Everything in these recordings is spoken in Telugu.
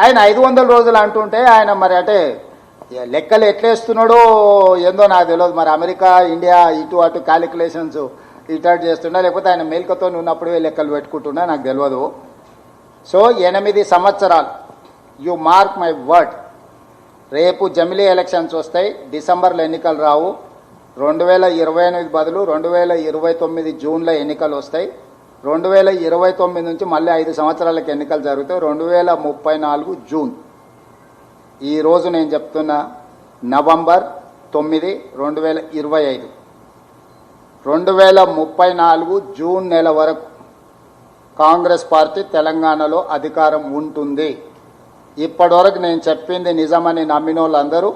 ఆయన 500 రోజులు అంటుంటే ఆయన మరి అంటే లెక్కలు ఎట్లేస్తున్నాడో ఏందో నాకు తెలియదు. మరి అమెరికా ఇండియా ఇటు అటు క్యాలిక్యులేషన్స్ ఇటు చేస్తున్నా, లేకపోతే ఆయన మేల్కతో ఉన్నప్పుడు లెక్కలు పెట్టుకుంటున్నా నాకు తెలియదు. సో 8 సంవత్సరాలు, యు మార్క్ మై వర్డ్, రేపు జమిలీ ఎలక్షన్స్ వస్తాయి, డిసెంబర్లో ఎన్నికలు రావు, 2028 బదులు 2029 జూన్లో ఎన్నికలు వస్తాయి. 2029 నుంచి మళ్ళీ 5 సంవత్సరాలకు ఎన్నికలు జరుగుతాయి. 2034 జూన్. ఈరోజు నేను చెప్తున్నా నవంబర్ 9, 2025, 2034 జూన్ నెల వరకు కాంగ్రెస్ పార్టీ తెలంగాణలో అధికారం ఉంటుంది. ఇప్పటివరకు నేను చెప్పింది నిజమని నమ్మిన వాళ్ళందరూ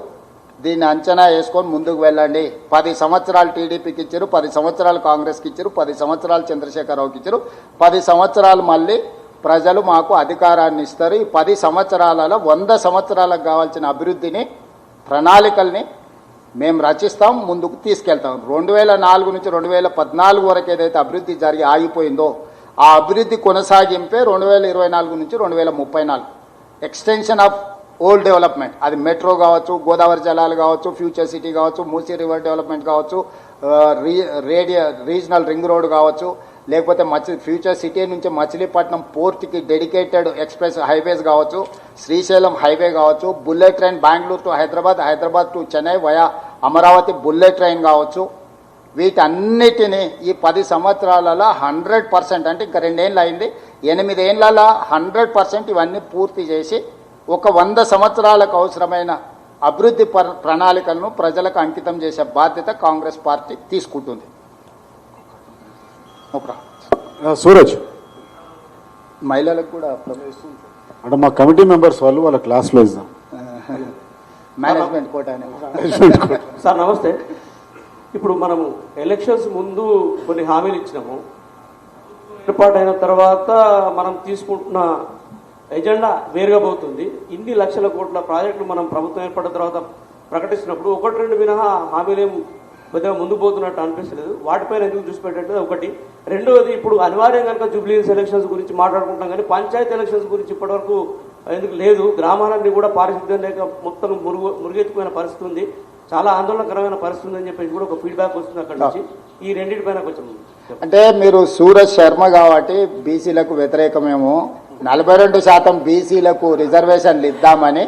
దీన్ని అంచనా వేసుకొని ముందుకు వెళ్ళండి. 10 సంవత్సరాలు టీడీపీకి ఇచ్చారు, 10 సంవత్సరాలు కాంగ్రెస్కి ఇచ్చారు, 10 సంవత్సరాలు చంద్రశేఖరరావుకి ఇచ్చారు, 10 సంవత్సరాలు మళ్ళీ ప్రజలు మాకు అధికారాన్ని ఇస్తారు. ఈ 10 సంవత్సరాలలో 100 సంవత్సరాలకు కావాల్సిన అభివృద్ధిని, ప్రణాళికల్ని మేము రచిస్తాం, ముందుకు తీసుకెళ్తాం. 2004 నుంచి 2014 వరకు ఏదైతే అభివృద్ధి జరిగి ఆగిపోయిందో ఆ అభివృద్ధి కొనసాగింపే 2024 నుంచి 2034 ఎక్స్టెన్షన్ ఆఫ్ ఓల్డ్ డెవలప్మెంట్. అది మెట్రో కావచ్చు, గోదావరి జలాలు కావచ్చు, ఫ్యూచర్ సిటీ కావచ్చు, మూసీ రివర్ డెవలప్మెంట్ కావచ్చు, రీజనల్ రింగ్ రోడ్ కావచ్చు, లేకపోతే ఫ్యూచర్ సిటీ నుంచి మచిలీపట్నం పోర్ట్కి డెడికేటెడ్ ఎక్స్ప్రెస్ హైవేస్ కావచ్చు, శ్రీశైలం హైవే కావచ్చు, bullet train Bengaluru to Hyderabad, Hyderabad to Chennai via Amaravati bullet train కావచ్చు. వీటన్నిటినీ ఈ 10 సంవత్సరాలలో 100%, అంటే ఇంకా 2 ఏళ్ళు అయింది, 8 ఏళ్లలో 100% ఇవన్నీ పూర్తి చేసి ఒక 100 సంవత్సరాలకు అవసరమైన అభివృద్ధి ప్రణాళికలను ప్రజలకు అంకితం చేసే బాధ్యత కాంగ్రెస్ పార్టీ తీసుకుంటుంది. సూరజ్, మహిళలకు కూడా అంటే మా కమిటీ మెంబర్స్ వాళ్ళ క్లాస్లో ఇద్దాం. మేనేజ్మెంట్ కోట సార్ నమస్తే. ఇప్పుడు మనము ఎలక్షన్స్ ముందు కొన్ని హామీలు ఇచ్చినాము, ఏర్పాటైన తర్వాత మనం తీసుకుంటున్న ఎజెండా వేరుగా పోతుంది. ఇన్ని లక్షల కోట్ల ప్రాజెక్టులు మనం ప్రభుత్వం ఏర్పడిన తర్వాత ప్రకటిస్తున్నప్పుడు 1-2 మినహా హామీలేం కొద్దిగా ముందు పోతున్నట్టు అనిపిస్తలేదు. వాటిపైన ఎందుకు దృష్టి పెట్టట్లేదు ఒకటి. రెండవది, ఇప్పుడు అనివార్యం కనుక జూబ్లీహిల్స్ ఎలక్షన్స్ గురించి మాట్లాడుకుంటాం, కానీ పంచాయతీ ఎలక్షన్స్ గురించి ఇప్పటివరకు ఎందుకు లేదు? గ్రామాలన్నీ కూడా పారిశుద్ధ్యం లేక మొత్తం మురుగెత్తుకుపోయిన పరిస్థితి ఉంది, చాలా ఆందోళనకరమైన పరిస్థితి ఉందని చెప్పేసి కూడా ఒక ఫీడ్బ్యాక్ వస్తుంది అక్కడ నుంచి. ఈ రెండింటిపైన కొంచెం అంటే మీరు సూరజ్ శర్మ కాబట్టి బీసీలకు వ్యతిరేకమేమో, 42% బీసీలకు రిజర్వేషన్లు ఇద్దామని